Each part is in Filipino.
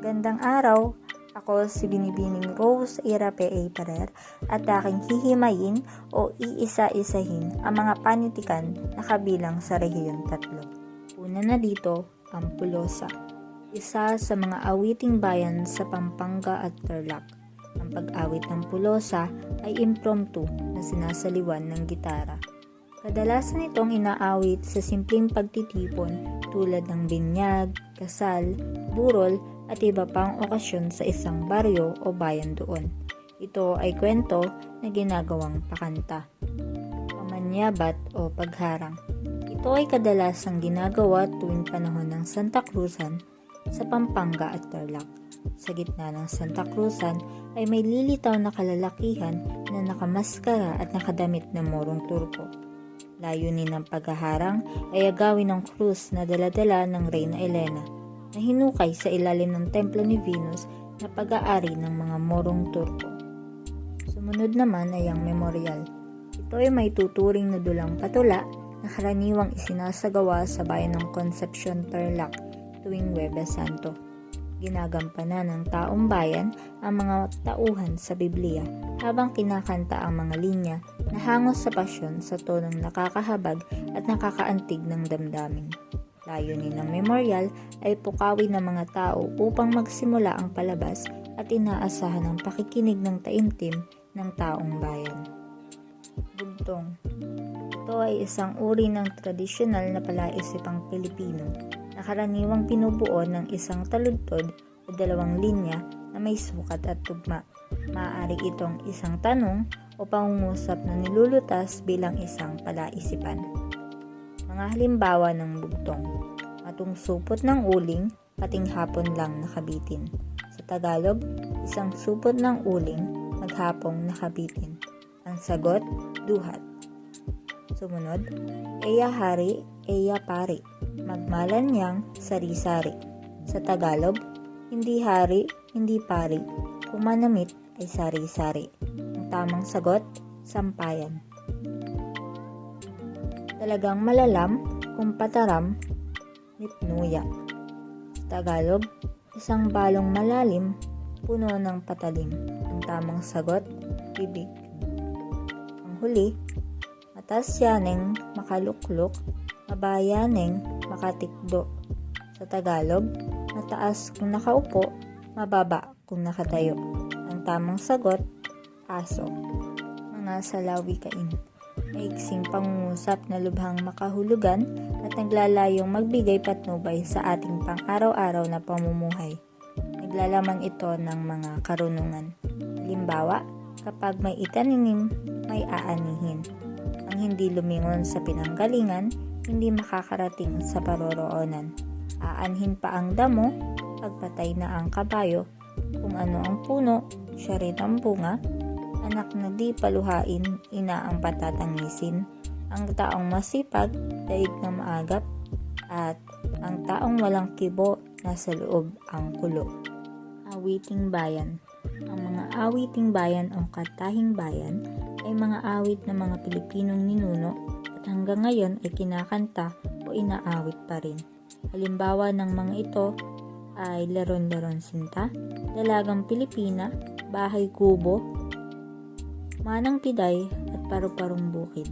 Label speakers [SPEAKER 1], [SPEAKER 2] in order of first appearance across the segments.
[SPEAKER 1] Magandang araw! Ako si Binibining Rose Irape Parer at aking hihimayin o iisa-isahin ang mga panitikan na kabilang sa Rehiyon 3. Una na dito, ang Pulosa. Isa sa mga awiting bayan sa Pampanga at Tarlac. Ang pag-awit ng Pulosa ay impromptu na sinasaliwan ng gitara. Kadalasan itong inaawit sa simpleng pagtitipon tulad ng binyag, kasal, burol at iba pang okasyon sa isang baryo o bayan doon. Ito ay kwento na ginagawang pakanta. Pamanyabat o pagharang. Ito ay kadalasang ginagawa tuwing panahon ng Santa Cruzan sa Pampanga at Tarlac. Sa gitna ng Santa Cruzan ay may lilitaw na kalalakihan na nakamaskara at nakadamit na morong turko. Layunin ng paghaharang ay agawin ng krus na daladala ng Reyna Elena na hinukay sa ilalim ng templo ni Venus na pag-aari ng mga morong turko. Sumunod naman ay ang memorial. Ito ay may tuturing na dulang patula na karaniwang isinasagawa sa bayan ng Concepcion, Tarlac tuwing Huwebes Santo. Ginagampanan ng taong bayan ang mga tauhan sa Biblia habang kinakanta ang mga linya na hangos sa pasyon sa tonong nakakahabag at nakakaantig ng damdamin. Layunin ng memorial ay pukawin ng mga tao upang magsimula ang palabas at inaasahan ang pakikinig ng taimtim ng taong bayan. Bugtong. Ito ay isang uri ng tradisyonal na palaisipang Pilipino na karaniwang pinubuo ng isang taludtod o dalawang linya na may sukat at tugma. Maaari itong isang tanong o pangungusap na nilulutas bilang isang palaisipan. Mga halimbawa ng bugtong. Matungsupot ng uling, pating hapon lang nakabitin. Sa Tagalog, isang supot ng uling, maghapong nakabitin. Ang sagot, duhat. Sumunod, eya hari, eya pari. Magmalan niyang sari-sari. Sa Tagalog, hindi hari, hindi pari. Kung manamit ay sari-sari. Ang tamang sagot, sampayan. Talagang malalam, kung pataram, nitnuya. Sa Tagalog, isang balong malalim, puno ng patalim. Ang tamang sagot, bibig. Ang huli, matasyaneng makaluklok, mabayaneng makatikdo. Sa Tagalog, mataas kung nakaupo, mababa kung nakatayo. Ang tamang sagot, aso. Mga salawikain. Maiksing pangungusap na lubhang makahulugan at naglalayong magbigay patnubay sa ating pang-araw-araw na pamumuhay. Naglalaman ito ng mga karunungan. Halimbawa, kapag may itaninim, may aanihin. Ang hindi lumingon sa pinanggalingan, hindi makakarating sa paroroonan. Aanhin pa ang damo, pagpatay na ang kabayo. Kung ano ang puno, siya rin ang bunga. Anak na di paluhain, ina ang patatangisin. Ang taong masipag, daig na maagap. At ang taong walang kibo, nasa loob ang kulo. Awiting bayan. Ang mga awiting bayan o katahing bayan ay mga awit ng mga Pilipinong ninuno at hanggang ngayon ay kinakanta o inaawit pa rin. Halimbawa ng mga ito ay Laron-Laron Sinta, Dalagang Pilipina, Bahay Kubo, Manang Piday at Paru-Parong Bukid.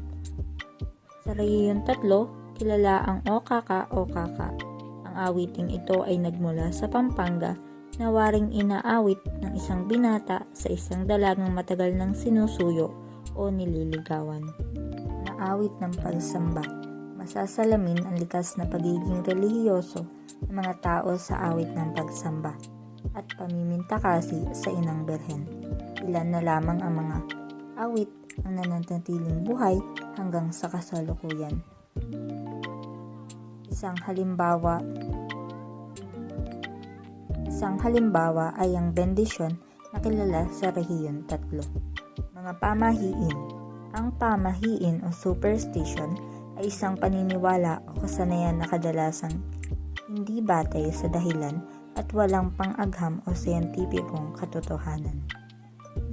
[SPEAKER 1] Sa Rehiyon 3, kilala ang O Kaka O Kaka. Ang awiting ito ay nagmula sa Pampanga na waring inaawit ng isang binata sa isang dalagang matagal ng sinusuyo o nililigawan. Naawit ng pagsamba. Masasalamin ang likas na pagiging relihiyoso ng mga tao sa awit ng pagsamba at pamimintakasi sa Inang Berhen. Ilan na lamang ang mga awit ang nananatiling buhay hanggang sa kasalukuyan. Isang halimbawa ay ang bendisyon na kilala sa Rehiyon 3. Mga pamahiin. Ang pamahiin o superstition ay isang paniniwala o kasanayan na kadalasang hindi batay sa dahilan at walang pang-agham o siyentipikong katotohanan.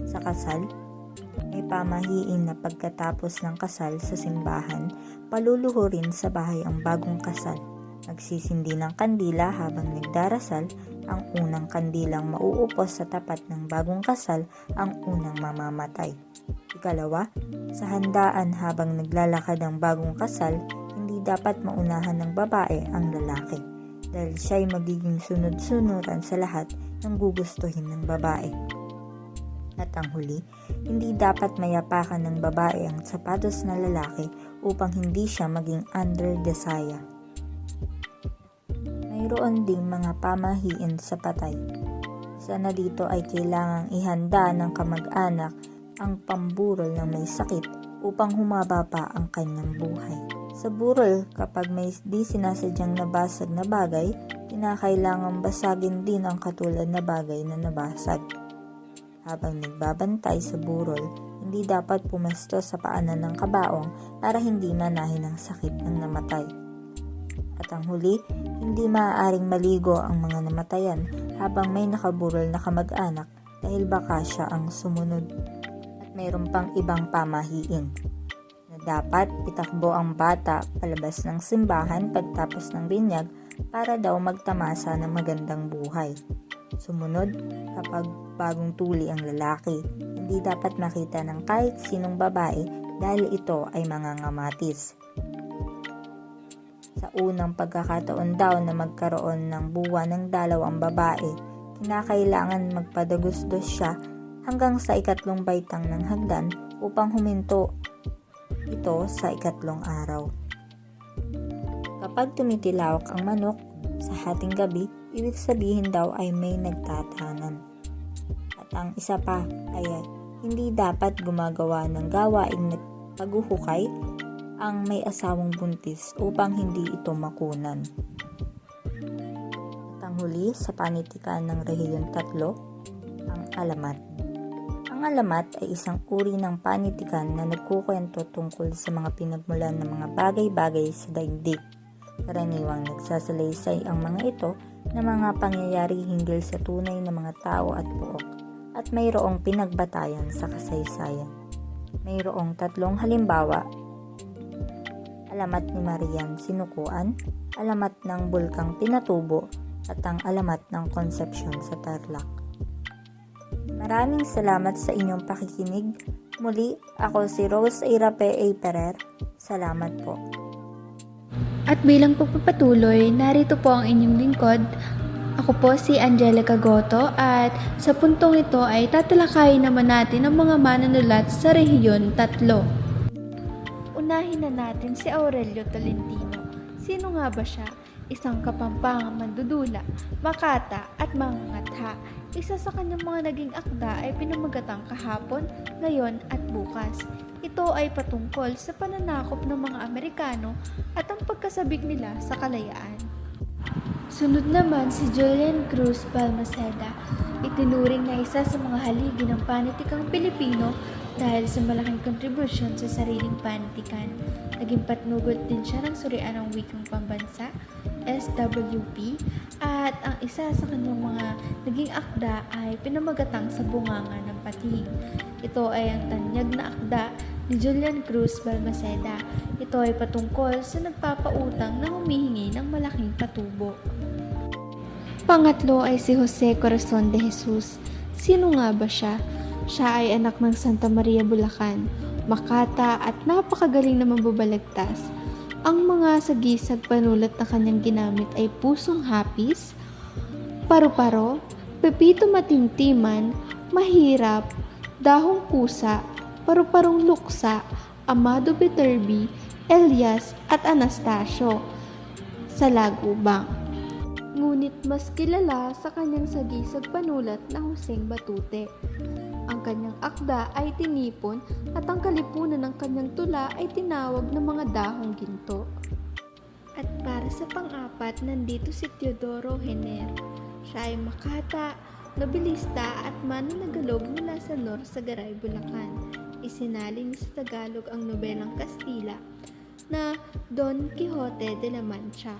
[SPEAKER 1] Sa kasal, may pamahiin na pagkatapos ng kasal sa simbahan, paluluhurin sa bahay ang bagong kasal Nagsisindi ng kandila habang nagdarasal, ang unang kandilang mauupos sa tapat ng bagong kasal ang unang mamamatay. Ikalawa, sa handaan habang naglalakad ang bagong kasal, hindi dapat maunahan ng babae ang lalaki dahil siya'y magiging sunod-sunuran sa lahat ng gugustuhin ng babae. At ang huli, hindi dapat mayapakan ng babae ang sapatos na lalaki upang hindi siya maging under the saya. Mayroon ding mga pamahiin sa patay. Isa na dito ay kailangang ihanda ng kamag-anak ang pamburol ng may sakit upang humaba pa ang kanyang buhay. Sa burol, kapag may di sinasadyang nabasag na bagay, kinakailangang basagin din ang katulad na bagay na nabasag. Habang nagbabantay sa burol, hindi dapat pumesto sa paanan ng kabaong para hindi manahin ang sakit ng namatay. At ang huli, hindi maaaring maligo ang mga namatayan habang may nakaburol na kamag-anak dahil baka siya ang sumunod. At mayroon pang ibang pamahiin na dapat itakbo ang bata palabas ng simbahan pagtapos ng binyag para daw magtamasa ng magandang buhay. Sumunod, kapag bagong tuli ang lalaki, hindi dapat makita ng kahit sinong babae dahil ito ay mangangamatis. Sa unang pagkakataon daw na magkaroon ng buwan ng dalaw ang babae, kinakailangan magpadagusdos siya hanggang sa ikatlong baitang ng hagdan upang huminto ito sa ikatlong araw. Kapag tumitilawak ang manok sa hating gabi, ibig sabihin daw ay may nagtatahanan. At ang isa pa ay hindi dapat gumagawa ng gawaing paghuhukay ang may asawang buntis upang hindi ito makunan. At ang huli sa panitikan ng Rehiyon 3, ang alamat. Ang alamat ay isang uri ng panitikan na nagkukwento tungkol sa mga pinagmulan ng mga bagay-bagay sa daigdig. Karaniwang nagsasalaysay ang mga ito na mga pangyayari hinggil sa tunay na mga tao at puok at mayroong pinagbatayan sa kasaysayan. Mayroong 3 halimbawa: alamat ni Marian Sinukuan, alamat ng Bulkang Pinatubo, at ang alamat ng Konsepsyon sa Tarlac. Maraming salamat sa inyong pakikinig. Muli, ako si Rose Ira P.A. Perer. Salamat po.
[SPEAKER 2] At bilang pagpapatuloy, narito po ang inyong lingkod. Ako po si Angelica Goto at sa puntong ito ay tatalakayin naman natin ang mga manunulat sa Rehiyon 3. Unahin na natin si Aurelio Tolentino. Sino nga ba siya? Isang kapampangang mandudula, makata at mangangatha. Isa sa kanyang mga naging akda ay pinamagatang kahapon, ngayon at bukas. Ito ay patungkol sa pananakop ng mga Amerikano at ang pagkasabik nila sa kalayaan. Sunod naman si Julian Cruz Balmaceda. Itinuring na isa sa mga haligi ng panitikang Pilipino dahil sa malaking kontribusyon sa sariling panitikan. Naging patnugot din siya ng Surian ng Wikang Pambansa, SWP, at ang isa sa kanyang mga naging akda ay pinamagatang sa bunganga ng pating. Ito ay ang tanyag na akda ni Julian Cruz Balmaceda. Ito ay patungkol sa nagpapautang na humihingi ng malaking patubo. Pangatlo ay si Jose Corazon de Jesus. Sino nga ba siya? Siya ay anak ng Santa Maria, Bulacan, makata at napakagaling na mambabalagtas. Ang mga sagisag panulat na kanyang ginamit ay pusong hapis, paru-paro, pepito matintiman, mahirap, dahong pusa, paru-parong luksa, Amado Viterbi, Elias at Anastasio sa Lagubang. Ngunit mas kilala sa kanyang sagisag panulat na Joseng Batute. Ang kanyang akda ay tinipon at ang kalipunan ng kanyang tula ay tinawag na mga dahong ginto. At para sa pang-apat, nandito si Teodoro Hener. Siya ay makata, nobilista at mananagalog mula sa Sagaray, Bulacan. Isinalin sa Tagalog ang nobelang Kastila na Don Quixote de la Mancha.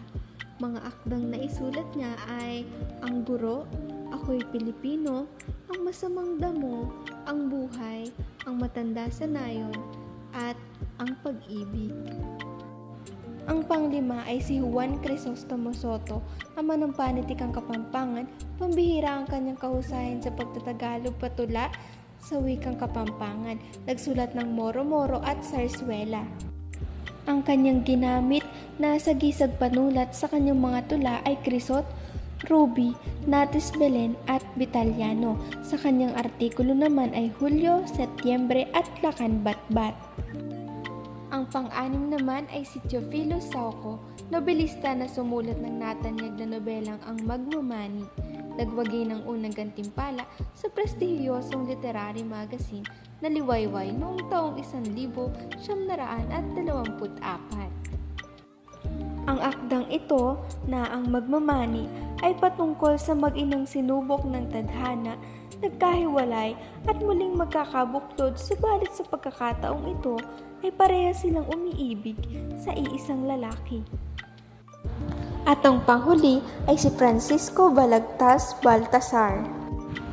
[SPEAKER 2] Mga akdang naisulat niya ay Ang Guro, Ako'y Pilipino, Ang Masamang Damo, Ang Buhay, Ang Matanda sa Nayon, at Ang Pag-ibig. Ang panglima ay si Juan Crisostomo Soto, ama ng panitikang Kapampangan. Pambihira ang kanyang kahusayan sa pagtatagalog patula sa wikang Kapampangan. Nagsulat ng Moro-Moro at Zarzuela. Ang kanyang ginamit na sagisag panulat sa kanyang mga tula ay Crisot, Ruby, Natis Belen at Vitaliano. Sa kanyang artikulo naman ay Hulyo, Setyembre at Lakan Batbat. Ang pang-anim naman ay si Teofilo Sauco, nobelista na sumulat ng natanyag na nobelang Ang Magmamani. Nagwagi ng unang gantimpala sa prestihiyosong literary magazine na Liwayway noong taong 1924. Ang akdang ito na Ang Magmamani ay patungkol sa mag-inang sinubok ng tadhana, nagkahiwalay at muling magkakabuklod, subalit sa pagkakataong ito ay pareha silang umiibig sa iisang lalaki. At ang panghuli ay si Francisco Balagtas Baltasar,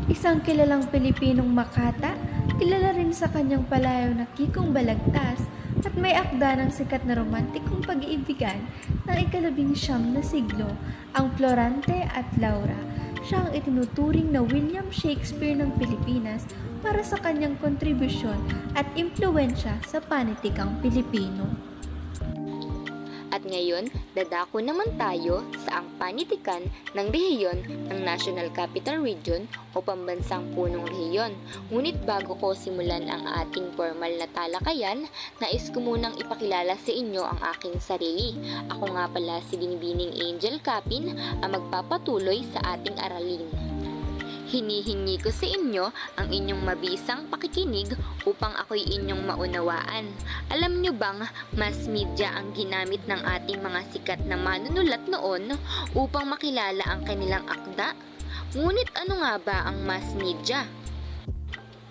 [SPEAKER 2] isang kilalang Pilipinong makata, kilala rin sa kanyang palayaw na Kikong Balagtas, at may akda ng sikat na romantikong pag-iibigan ng ika-19 na siglo, ang Florante at Laura. Siya ang itinuturing na William Shakespeare ng Pilipinas para sa kanyang kontribusyon at impluwensya sa panitikang Pilipino.
[SPEAKER 3] At ngayon, dadako naman tayo sa ang panitikan ng rehiyon ng National Capital Region o pambansang punong rehiyon. Ngunit bago ko simulan ang ating formal na talakayan, nais ko munang ipakilala sa inyo ang aking sarili. Ako nga pala si Binibining Angel Capin, ang magpapatuloy sa ating aralin. Hinihingi ko sa inyo ang inyong mabisang pakikinig upang ako'y inyong maunawaan. Alam nyo bang mass media ang ginamit ng ating mga sikat na manunulat noon upang makilala ang kanilang akda? Ngunit ano nga ba ang mass media?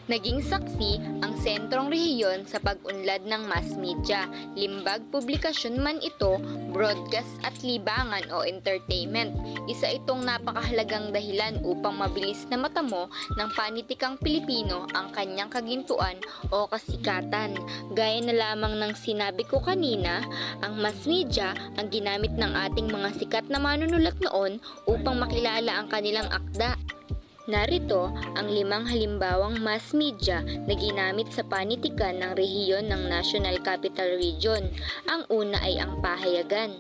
[SPEAKER 3] Naging saksi ang sentrong rehiyon sa pag-unlad ng mass media, limbag, publikasyon man ito, broadcast at libangan o entertainment. Isa itong napakahalagang dahilan upang mabilis na matamo ng panitikang Pilipino ang kanyang kagintuan o kasikatan. Gaya na lamang ng sinabi ko kanina, ang mass media ang ginamit ng ating mga sikat na manunulat noon upang makilala ang kanilang akda. Narito ang 5 halimbawang mass media na ginamit sa panitikan ng rehiyon ng National Capital Region. Ang una ay ang pahayagan.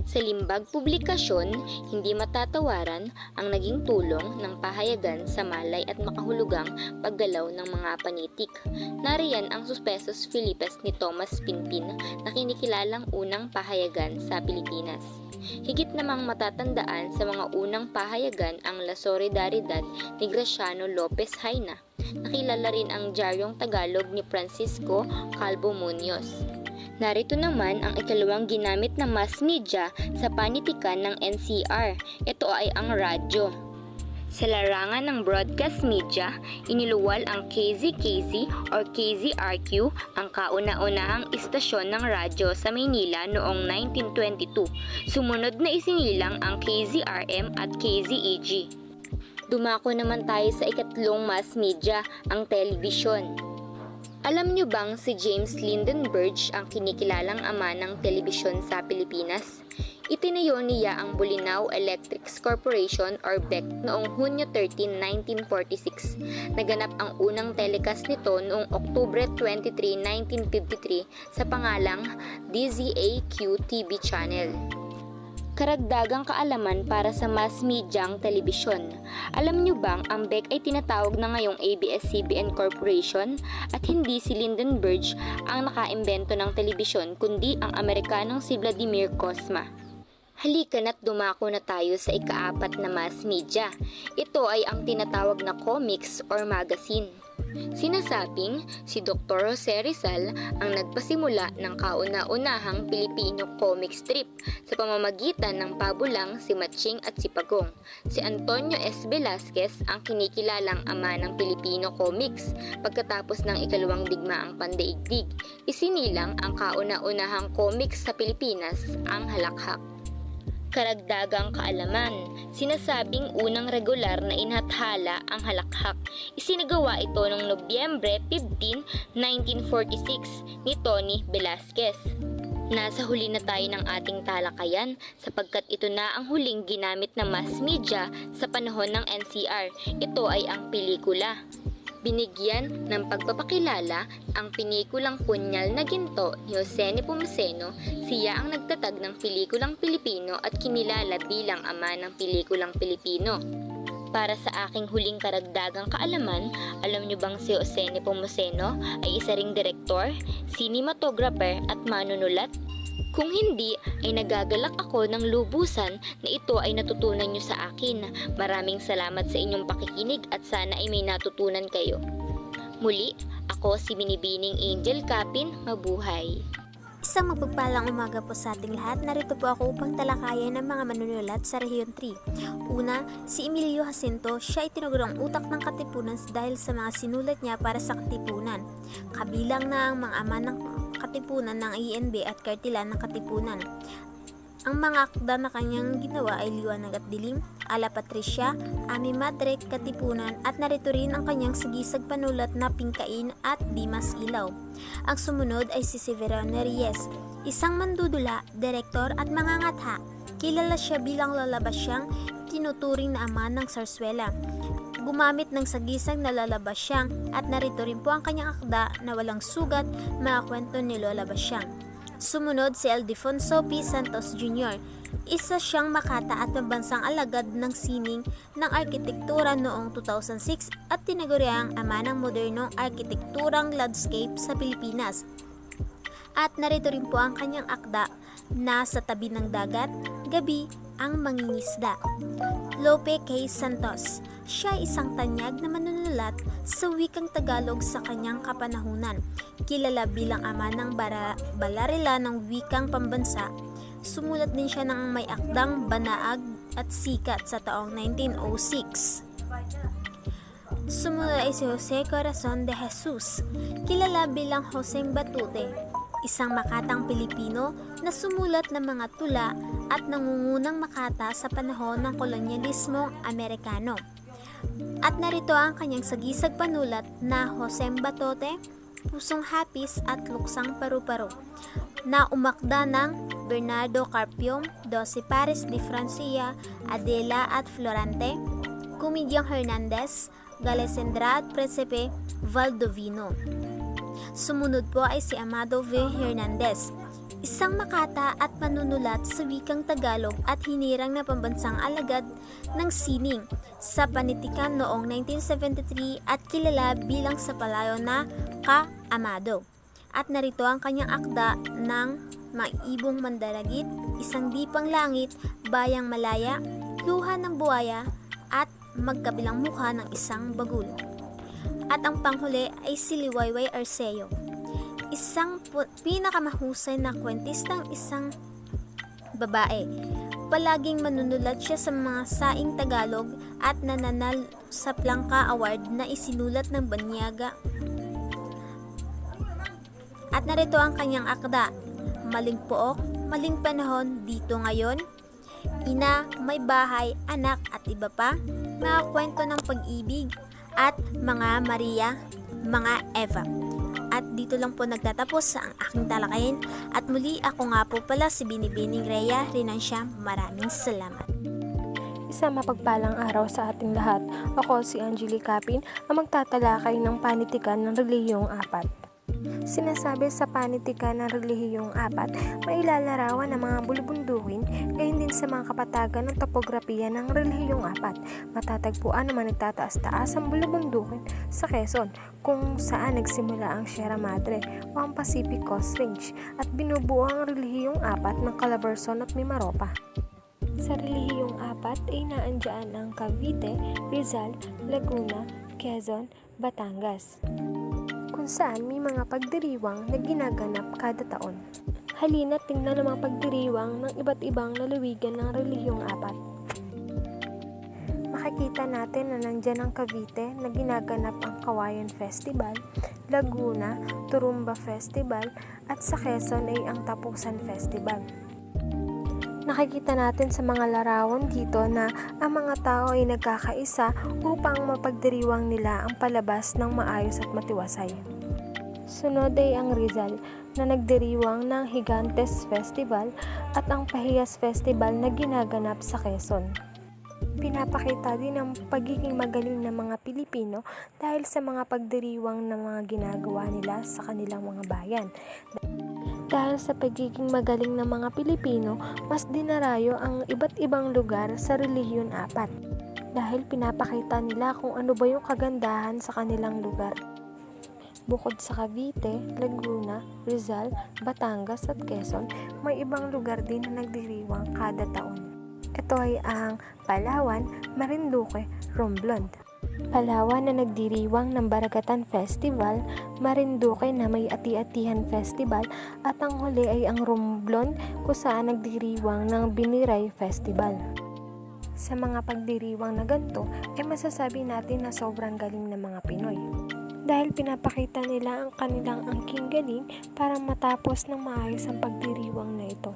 [SPEAKER 3] Sa limbag publikasyon, hindi matatawaran ang naging tulong ng pahayagan sa malay at makahulugang paggalaw ng mga panitik. Nariyan ang Suspesos Philippes ni Thomas Pinpin na kinikilalang unang pahayagan sa Pilipinas. Higit namang matatandaan sa mga unang pahayagan ang La Solidaridad ni Graciano Lopez Haina. Nakilala rin ang Diaryong Tagalog ni Francisco Calvo Muñoz. Narito naman ang ikalawang ginamit na mass media sa panitikan ng NCR. Ito ay ang radyo. Sa larangan ng broadcast media, iniluwal ang KZKZ or KZRQ, ang kauna-unahang istasyon ng radyo sa Maynila noong 1922. Sumunod na isinilang ang KZRM at KZEG. Dumako naman tayo sa ikatlong mass media, ang telebisyon. Alam nyo bang si James Lyndon Burge ang kinikilalang ama ng telebisyon sa Pilipinas? Itinayo niya ang Bolinao Electric Corporation or BEC noong Hunyo 13, 1946. Naganap ang unang telecast nito noong Oktubre 23, 1953 sa pangalang DZAQ TV Channel. Karagdagang kaalaman para sa mass medyang telebisyon. Alam nyo bang ang BEC ay tinatawag na ngayong ABS-CBN Corporation at hindi si Lyndon Burge ang nakaimbento ng telebisyon kundi ang Amerikanong si Vladimir Cosma. Halika na't dumako na tayo sa ika-4 na mass media. Ito ay ang tinatawag na comics or magazine. Sinasabing si Dr. Jose Rizal ang nagpasimula ng kauna-unahang Pilipino comic strip sa pamamagitan ng pabulang si Matching at si Pagong. Si Antonio S. Velasquez ang kinikilalang ama ng Pilipino comics. Pagkatapos ng ikalawang digmaang pandaigdig, isinilang ang kauna-unahang comics sa Pilipinas, ang Halakhak. Karagdagang kaalaman, sinasabing unang regular na inhathala ang Halakhak. Isinagawa ito noong Nobyembre 15, 1946 ni Tony Velasquez. Nasa huli na tayo ng ating talakayan sapagkat ito na ang huling ginamit ng mass media sa panahon ng NCR. Ito ay ang pelikula. Binigyan ng pagpapakilala ang pinikulang Punyal na Ginto ni Jose Nepomuceno. Siya ang nagtatag ng pelikulang Pilipino at kinilala bilang ama ng pelikulang Pilipino. Para sa aking huling karagdagang kaalaman, alam niyo bang si Jose Nepomuceno ay isa ring direktor, cinematographer at manunulat? Kung hindi, ay nagagalak ako ng lubusan na ito ay natutunan nyo sa akin. Maraming salamat sa inyong pakikinig at sana ay may natutunan kayo. Muli, ako si Binibining Angel Capin. Mabuhay!
[SPEAKER 4] Isang magpagpalang umaga po sa ating lahat. Narito po ako upang talakayan ng mga manunulat sa Rehiyon 3. Una, si Emilio Jacinto, siya ay tinugurang utak ng Katipunan dahil sa mga sinulat niya para sa Katipunan. Kabilang na ang mga ama ng Katipunan ng INB at Kartilan ng Katipunan. Ang mga akda na kanyang ginawa ay Liwanag at Dilim, Ala Patricia, Ami Madre, Katipunan at narito rin ang kanyang sagisag panulat na Pingkain at Dimas Ilaw. Ang sumunod ay si Severino Reyes, isang mandudula, direktor at mangangatha. Kilala siya bilang lalabasyang tinuturing na ama ng Sarsuela. Gumamit ng sagisag na lalabasyang at narito rin po ang kanyang akda na Walang Sugat, mga kwento ni Lola Basyang. Sumunod si Ildefonso P. Santos Jr. Isa siyang makata at pambansang alagad ng sining ng arkitektura noong 2006 at tinaguriang ama ng modernong arkitekturang landscape sa Pilipinas. At narito rin po ang kanyang akda na Sa Tabi ng Dagat, Gabi ang Mangingisda. Lope K. Santos. Siya ay isang tanyag na manunulat sa wikang Tagalog sa kanyang kapanahunan. Kilala bilang ama ng balarila ng wikang pambansa. Sumulat din siya ng may akdang Banaag at Sikat sa taong 1906. Sumunod ay si Jose Corazon de Jesus, kilala bilang Joseng Batute, isang makatang Pilipino na sumulat ng mga tula at nangungunang makata sa panahon ng kolonyalismong Amerikano. At narito ang kanyang sagisag panulat na Joseng Batote, Pusong Hapis at Luksang Paru-Paro, na umakda ng Bernardo Carpion, 12 Pares de Francia, Adela at Florante, Kumidyang Hernandez, Galesendra at Precipe Valdovino. Sumunod po ay si Amado V. Hernandez, isang makata at manunulat sa wikang Tagalog at hinirang na pambansang alagad ng sining sa panitikan noong 1973 at kilala bilang sa palayo na Ka-Amado. At narito ang kanyang akda ng Maibong Mandaragit, Isang Dipang Langit, Bayang Malaya, Luha ng Buwaya at Magkabilang Mukha ng Isang Bagul. At ang panghuli ay si Liwayway Arceo, isang pinakamahusay na kwentistang isang babae. Palaging manunulat siya sa mga saing Tagalog at nananalo sa Plangka Award na isinulat ng Banyaga. At narito ang kanyang akda, Maling Pook, Maling Panahon, Dito Ngayon, Ina, May Bahay, Anak at iba pa, mga kwento ng pag-ibig at mga Maria, mga Eva. At dito lang po nagtatapos ang aking talakayin. At muli ako nga po pala si Binibining Rhea Rinancia. Maraming salamat.
[SPEAKER 5] Isang mapagpalang araw sa ating lahat. Ako si Angeli Capin, ang magtatalakay ng panitikan ng relihiyong apat. Sinasabi sa panitikan ng relihiyong apat, mailalarawan ng mga bulubundukin, gayon din sa mga kapatagan ng topografiya ng relihiyong apat. Matatagpuan naman nagtataas-taas ang bulubundukin sa Quezon, kung saan nagsimula ang Sierra Madre o ang Pacific Coast Range at binubuo ang relihiyong apat ng Calabarzon at Mimaropa. Sa relihiyong apat ay naandyan ang Cavite, Rizal, Laguna, Quezon, Batangas, kung saan may mga pagdiriwang na ginaganap kada taon. Halina tingnan ang mga pagdiriwang ng iba't ibang lalawigan ng relihiyong apat. Makikita natin na nandyan ang Cavite na ginaganap ang Kawayan Festival, Laguna, Turumba Festival at sa Quezon ay ang Tapusan Festival. Nakikita natin sa mga larawan dito na ang mga tao ay nagkakaisa upang mapagdiriwang nila ang palabas ng maayos at matiwasay. Sunod ay ang Rizal na nagdiriwang ng Gigantes Festival at ang Pahiyas Festival na ginaganap sa Quezon. Pinapakita din ang pagiging magaling ng mga Pilipino dahil sa mga pagdiriwang ng mga ginagawa nila sa kanilang mga bayan. Dahil sa pagiging magaling ng mga Pilipino, mas dinarayo ang iba't ibang lugar sa Relihiyon 4 dahil pinapakita nila kung ano ba yung kagandahan sa kanilang lugar. Bukod sa Cavite, Laguna, Rizal, Batangas at Quezon, may ibang lugar din na nagdiriwang kada taon. Ito ay ang Palawan, Marinduque, Romblon. Palawan na nagdiriwang ng Baragatan Festival, Marinduque na may Ati-Atihan Festival, at ang huli ay ang Romblon kung saan nagdiriwang ng Biniray Festival. Sa mga pagdiriwang na ganito, ay masasabi natin na sobrang galing ng mga Pinoy. Dahil pinapakita nila ang kanilang angking galing para matapos ng maayos ang pagdiriwang na ito.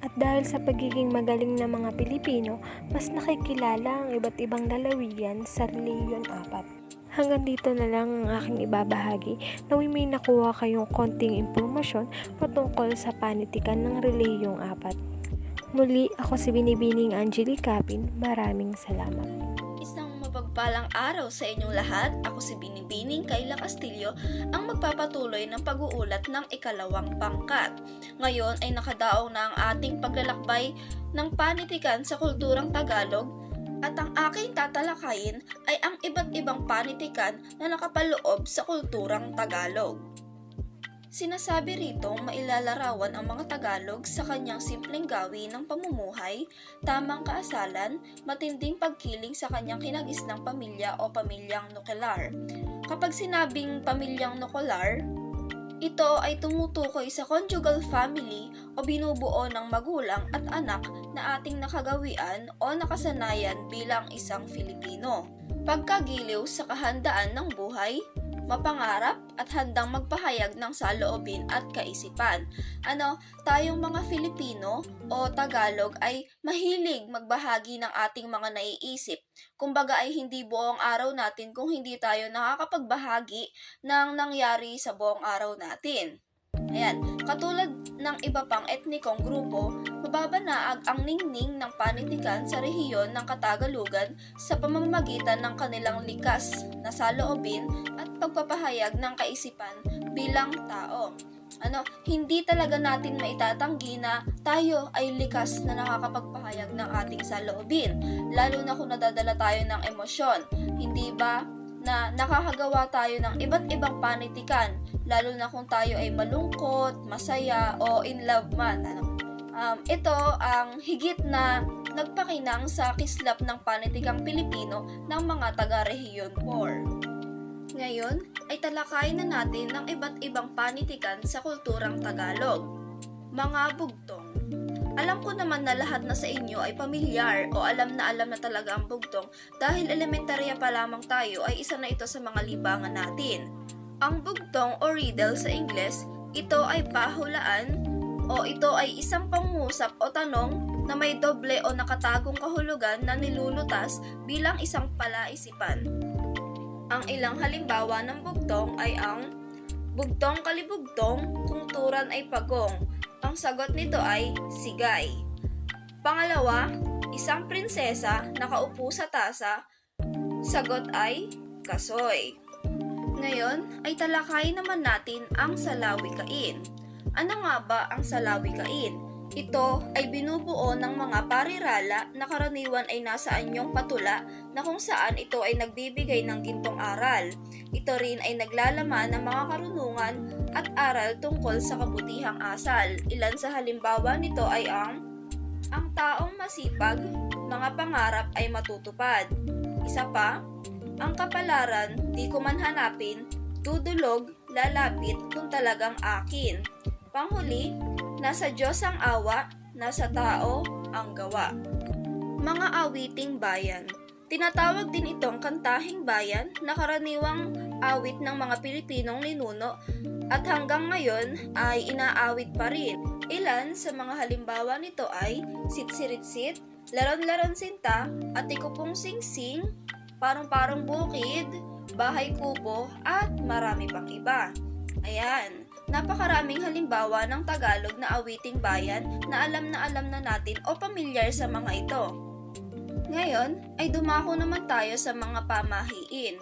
[SPEAKER 5] At dahil sa pagiging magaling ng mga Pilipino, mas nakikilala ang iba't ibang lalawigan sa Relihiyon 4. Hanggang dito na lang ang aking ibabahagi na may nakuha kayong konting impormasyon patungkol sa panitikan ng Relihiyong 4. Muli, ako si Binibining Angeli Capin. Maraming salamat.
[SPEAKER 6] Isang mapagpalang araw sa inyong lahat. Ako si Binibining Kayla Castillo, ang magpapatuloy ng pag-uulat ng ikalawang pangkat. Ngayon ay nakadaong na ang ating paglalakbay ng panitikan sa kulturang Tagalog at ang aking tatalakayin ay ang iba't ibang panitikan na nakapaloob sa kulturang Tagalog. Sinasabi rito mailalarawan ang mga Tagalog sa kanyang simpleng gawi ng pamumuhay, tamang kaasalan, matinding pagkiling sa kanyang kinagisnang pamilya o pamilyang nuclear. Kapag sinabing pamilyang nuclear, ito ay tumutukoy sa conjugal family o binubuo ng magulang at anak na ating nakagawian o nakasanayan bilang isang Filipino. Pagkagiliw sa kahandaan ng buhay, mapangarap at handang magpahayag ng saloobin at kaisipan. Tayong mga Filipino o Tagalog ay mahilig magbahagi ng ating mga naiisip. Kumbaga ay hindi buong araw natin kung hindi tayo nakakapagbahagi ng nangyari sa buong araw natin. Ayan, katulad ng iba pang etnikong grupo, mababanaag ang ningning ng panitikan sa rehiyon ng Katagalugan sa pamamagitan ng kanilang likas na saloobin at pagpapahayag ng kaisipan bilang tao. Hindi talaga natin maitatanggi na tayo ay likas na nakakapagpahayag ng ating saloobin, lalo na kung nadadala tayo ng emosyon. Hindi ba na nakakagawa tayo ng iba't ibang panitikan, lalo na kung tayo ay malungkot, masaya, o in love man. Ito ang higit na nagpakinang sa kislap ng panitikang Pilipino ng mga taga-Rehiyon 4. Ngayon ay talakayin na natin ng iba't ibang panitikan sa kulturang Tagalog. Mga bugtong. Alam ko naman na lahat na sa inyo ay pamilyar o alam na talaga ang bugtong dahil elementarya pa lamang tayo ay isa na ito sa mga libangan natin. Ang bugtong o riddle sa Ingles, ito ay pahulaan o ito ay isang pangungusap o tanong na may doble o nakatagong kahulugan na nilulutas bilang isang palaisipan. Ang ilang halimbawa ng bugtong ay ang bugtong kalibugtong, tungturan ay pagong. Ang sagot nito ay sigay. Pangalawa, isang prinsesa nakaupo sa tasa. Sagot ay kasoy. Ngayon ay talakayin naman natin ang salawikain. Ano nga ba ang salawikain? Ito ay binubuo ng mga parirala na karaniwan ay nasa anyong patula na kung saan ito ay nagbibigay ng gintong aral. Ito rin ay naglalaman ng mga karunungan at aral tungkol sa kabutihang asal. Ilan sa halimbawa nito ay ang taong masipag, mga pangarap ay matutupad. Isa pa, ang kapalaran, di ko man hanapin, dudulog, lalapit kung talagang akin. Panghuli, nasa Diyos ang awa, nasa tao ang gawa. Mga awiting bayan. Tinatawag din itong kantahing bayan na karaniwang awit ng mga Pilipinong ninuno at hanggang ngayon ay inaawit pa rin. Ilan sa mga halimbawa nito ay Sitsiritsit, Laron-Laron Sinta, Atikupong Singsing, Parong-Parong Bukid, Bahay Kubo at marami pang iba. Ayan, napakaraming halimbawa ng Tagalog na awiting bayan na alam na natin o pamilyar sa mga ito. Ngayon ay dumako naman tayo sa mga pamahiin.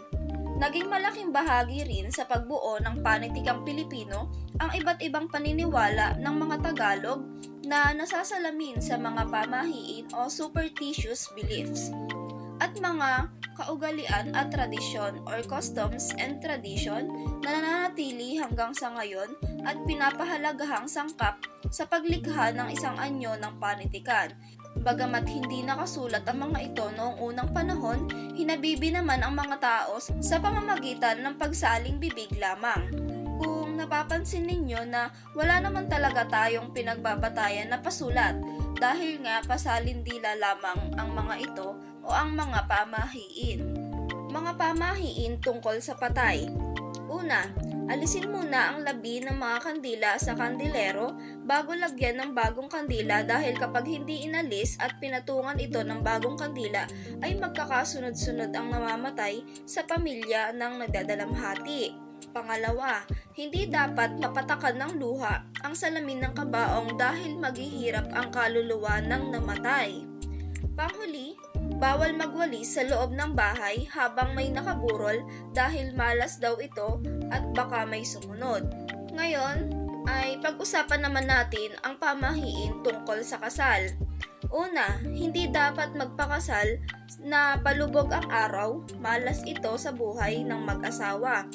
[SPEAKER 6] Naging malaking bahagi rin sa pagbuo ng panitikang Pilipino ang iba't ibang paniniwala ng mga Tagalog na nasasalamin sa mga pamahiin o superstitious beliefs at mga kaugalian at tradisyon or customs and tradition na nananatili hanggang sa ngayon at pinapahalagahang sangkap sa paglikha ng isang anyo ng panitikan. Bagamat hindi nakasulat ang mga ito noong unang panahon, hinabibi naman ang mga tao sa pamamagitan ng pagsaling bibig lamang. Kung napapansin ninyo na wala naman talaga tayong pinagbabatayan na pasulat dahil nga pasalindila lamang ang mga ito o ang mga pamahiin. Mga pamahiin tungkol sa patay. Una, alisin muna ang labi ng mga kandila sa kandilero bago lagyan ng bagong kandila dahil kapag hindi inalis at pinatungan ito ng bagong kandila ay magkakasunod-sunod ang namamatay sa pamilya ng nagdadalamhati. Pangalawa, hindi dapat mapatakan ng luha ang salamin ng kabaong dahil maghihirap ang kaluluwa ng namatay. Panghuli, bawal magwalis sa loob ng bahay habang may nakaburol dahil malas daw ito at baka may sumunod. Ngayon ay pag-usapan naman natin ang pamahiin tungkol sa kasal. Una, hindi dapat magpakasal na palubog ang araw, malas ito sa buhay ng mag-asawa.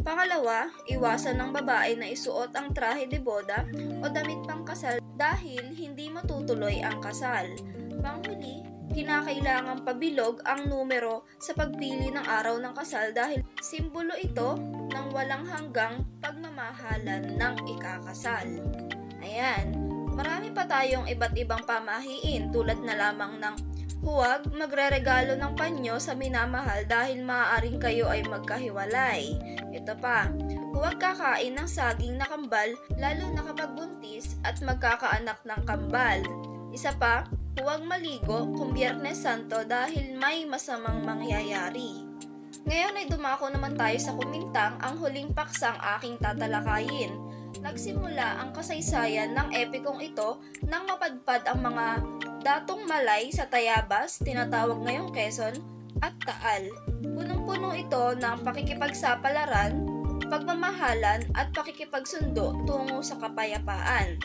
[SPEAKER 6] Pangalawa, iwasan ng babae na isuot ang trahe de boda o damit pang kasal dahil hindi matutuloy ang kasal. Panghuli, kinakailangang pabilog ang numero sa pagpili ng araw ng kasal dahil simbolo ito ng walang hanggang pagmamahalan ng ikakasal. Ayan, marami pa tayong iba't ibang pamahiin tulad na lamang ng huwag magreregalo ng panyo sa minamahal dahil maaaring kayo ay magkahiwalay. Ito pa, huwag kakain ng saging na kambal lalo na kapag buntis at magkakaanak ng kambal. Isa pa, huwag maligo kung Biyernes Santo dahil may masamang mangyayari. Ngayon ay dumako naman tayo sa kumintang ang huling paksang aking tatalakayin. Nagsimula ang kasaysayan ng epikong ito nang mapadpad ang mga datong Malay sa Tayabas, tinatawag ngayong Quezon, at Taal. Punong-puno ito ng pakikipagsapalaran, pagmamahalan at pakikipagsundo tungo sa kapayapaan.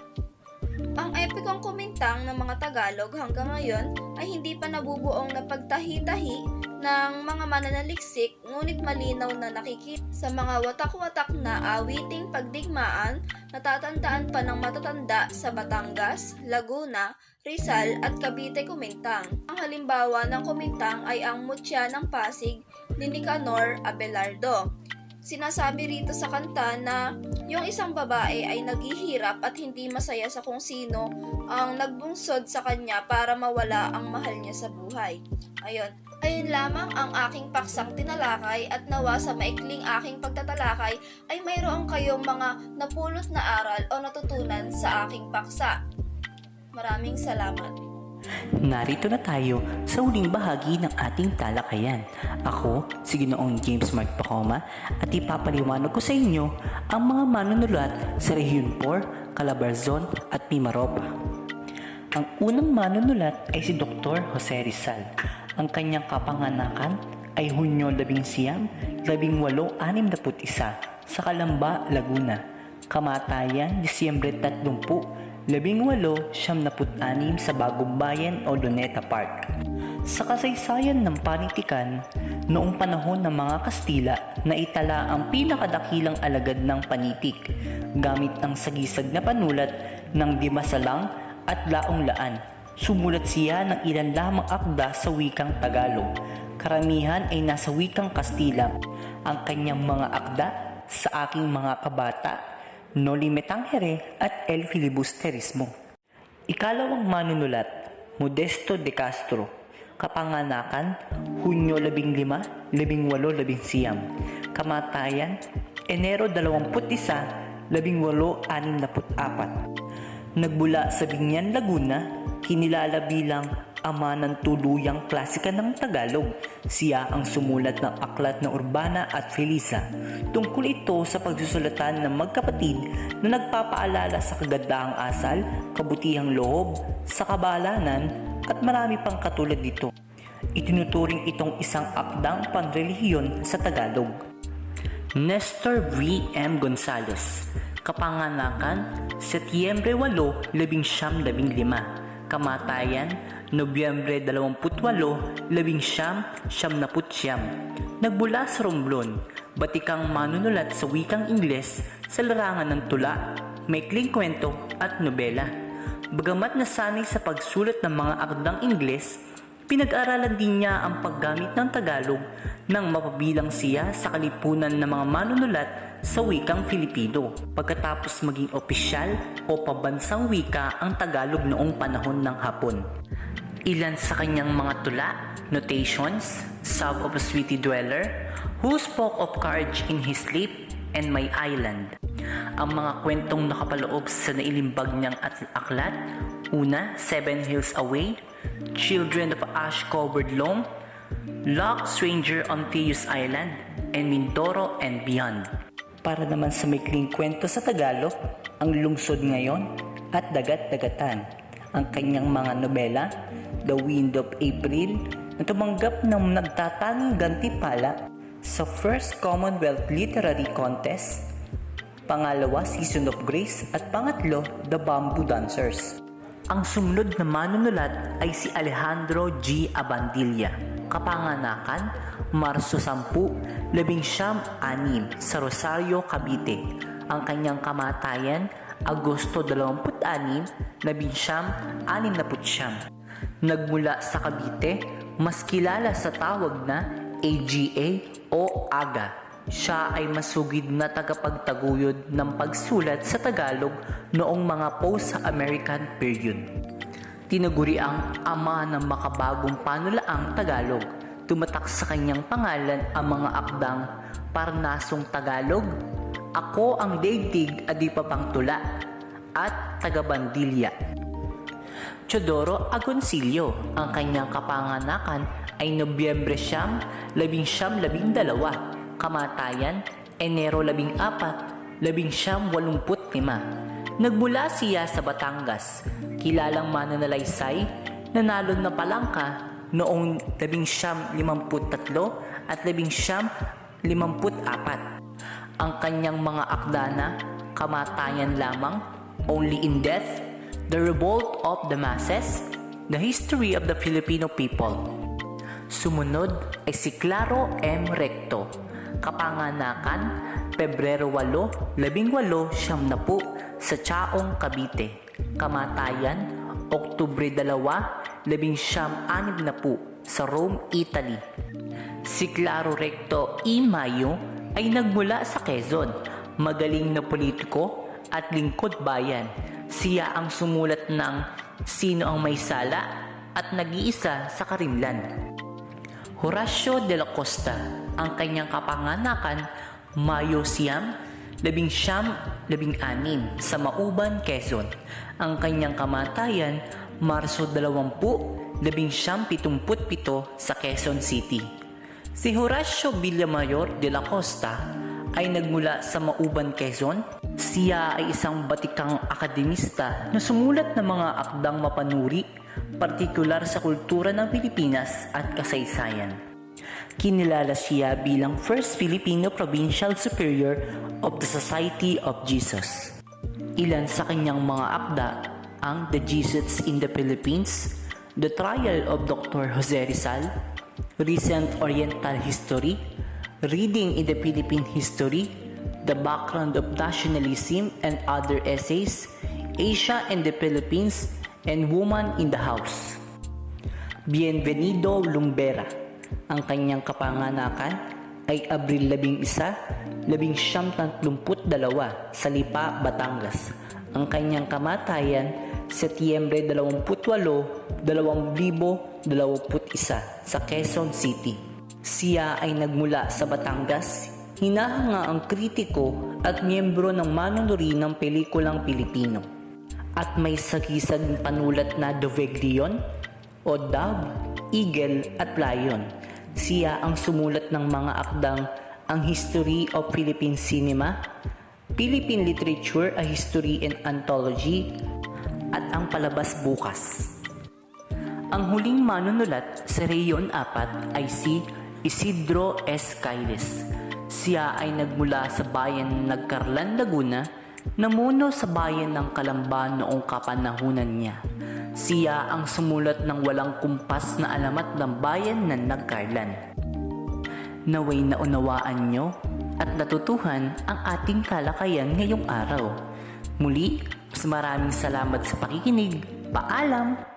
[SPEAKER 6] Ang epikong kumintang ng mga Tagalog hanggang ngayon ay hindi pa nabubuong napagtahi-tahi ng mga mananaliksik ngunit malinaw na nakikita sa mga watak-watak na awiting pagdigmaan natatandaan pa ng matatanda sa Batangas, Laguna, Rizal at Cavite kumintang. Ang halimbawa ng kumintang ay ang Mutya ng Pasig ni Nicanor Abelardo. Sinasabi rito sa kanta na yung isang babae ay naghihirap at hindi masaya sa kung sino ang nagbungsod sa kanya para mawala ang mahal niya sa buhay. Ayun lamang ang aking paksang tinalakay at nawa sa maikling aking pagtatalakay ay mayroon kayong mga napulot na aral o natutunan sa aking paksa. Maraming salamat.
[SPEAKER 7] Narito na tayo sa huling bahagi ng ating talakayan. Ako, si Ginoong James Mark Pacoma at ipapaliwanag ko sa inyo ang mga manunulat sa Rehiyon 4, Calabarzon at Mimaropa. Ang unang manunulat ay si Dr. Jose Rizal. Ang kanyang kapanganakan ay Hunyo 11, 1861 sa Calamba, Laguna. Kamatayan, Disyembre 30, 1876 sa Bagong Bayan o Luneta Park. Sa kasaysayan ng panitikan, noong panahon ng mga Kastila, naitala ang pinakadakilang alagad ng panitik gamit ang sagisag na panulat ng Dimasalang at Laong Laan. Sumulat siya ng ilan lamang akda sa wikang Tagalog. Karamihan ay nasa wikang Kastila. Ang kanyang mga akda sa aking mga kabata, No Limetangere at El Filibusterismo. Ikalawang manunulat, Modesto de Castro. Kapanganakan, Hunyo 15, 1819. Kamatayan, Enero 21, 1864. Nagbula sa Binyan, Laguna, kinilala bilang ama ng tuluyang klasika ng Tagalog. Siya ang sumulat ng aklat na Urbana at Felisa. Tungkol ito sa pagsusulatan ng magkapatid na nagpapaalala sa kagandahang asal, kabutihang loob, sa kabalanan at marami pang katulad nito. Itinuturing itong isang akdang panrelihiyon sa Tagalog. Nestor V. M. Gonzales. Kapanganakan, Setyembre 8, 1915. Kamatayan, Nobyembre 28, 1999. Nagbula sa Romblon, batikang manunulat sa wikang Ingles sa larangan ng tula, maikling kwento at nobela. Bagamat nasanay sa pagsulat ng mga akdang Ingles, pinag-aralan din niya ang paggamit ng Tagalog nang mapabilang siya sa kalipunan ng mga manunulat sa wikang Filipino, pagkatapos maging opisyal o pambansang wika ang Tagalog noong panahon ng Hapon. Ilan sa kanyang mga tula, notations, Song of a Sweetie Dweller, Who Spoke of Courage in His Sleep, and My Island. Ang mga kwentong nakapaloob sa nailimbag niyang aklat, una, 7 Hills Away, Children of Ash-Covered Loam, Loch Stranger on Teos Island, and Mindoro and Beyond. Para naman sa maikling kwento sa Tagalog, Ang Lungsod Ngayon at Dagat-Dagatan. Ang kanyang mga nobela, The Wind of April, na tumanggap ng nagtatanging gantimpala sa First Commonwealth Literary Contest, pangalawa, Season of Grace, at pangatlo, The Bamboo Dancers. Ang sumunod na manunulat ay si Alejandro G. Abandilla. Kapanganakan, Marso 10, 1906 sa Rosario, Cavite. Ang kanyang kamatayan, Agosto 26, 1969. Nagmula sa Cavite, mas kilala sa tawag na AGA o AGA. Siya ay masugid na tagapagtaguyod ng pagsulat sa Tagalog noong mga post-American period. Tinaguri ang ama ng makabagong panulaang Tagalog. Tumatak sa kanyang pangalan ang mga akdang Parnasong Tagalog, Ako ang Daigdig at Di Pa Pang Tula, at Tagabandilya. Teodoro Agoncillo. Ang kanyang kapanganakan ay Nobyembre 9, 1912. Kamatayan, Enero 14, 1985. Nagmula siya sa Batangas, kilalang mananalaysay, nanalo na palangka noong 1953 at 1954. Ang kanyang mga akdana, Kamatayan Lamang, Only in Death, The Revolt of the Masses, The History of the Filipino People. Sumunod ay si Claro M. Recto. Kapanganakan, Pebrero 8, 1890 sa Chaong, Cavite. Kamatayan, Oktubre 2, 1960 sa Rome, Italy. Si Claro Recto E. Mayo ay nagmula sa Quezon, magaling na politiko at lingkod bayan. Siya ang sumulat ng Sino ang May Sala at Nag-iisa sa Karimlan. Horacio de la Costa. Ang kanyang kapanganakan, Mayo 9, 1916 sa Mauban, Quezon. Ang kanyang kamatayan, Marso 20, 1977 sa Quezon City. Si Horacio Villamayor de la Costa ay nagmula sa Mauban, Quezon. Siya ay isang batikang akademista na sumulat ng mga akdang mapanuri, partikular sa kultura ng Pilipinas at kasaysayan. Kinilala siya bilang First Filipino Provincial Superior of the Society of Jesus. Ilan sa kanyang mga akda ang The Jesuits in the Philippines, The Trial of Dr. Jose Rizal, Recent Oriental History, Reading in the Philippine History, The Background of Nationalism and Other Essays, Asia and the Philippines, and Woman in the House. Bienvenido Lumbera. Ang kanyang kapanganakan ay Abril 11, 1932 sa Lipa, Batangas. Ang kanyang kamatayan, Setyembre 28, 2021 sa Quezon City. Siya ay nagmula sa Batangas, hinahanga ang kritiko at miyembro ng manunuri ng pelikulang Pilipino. At may sagisag panulat na Doveglion, o Dove, Eagle at Lion. Siya ang sumulat ng mga akdang Ang History of Philippine Cinema, Philippine Literature, A History and Anthology, at Ang Palabas Bukas. Ang huling manunulat sa Rehiyon 4 ay si Isidro S. Cailes. Siya ay nagmula sa bayan ng Nagcarlan, Laguna, namuno sa bayan ng Calamba noong kapanahunan niya. Siya ang sumulat ng walang kumpas na alamat ng bayan ng Nagcarlan. Naway naunawaan nyo at natutuhan ang ating talakayan ngayong araw. Muli, mas maraming salamat sa pakikinig. Paalam!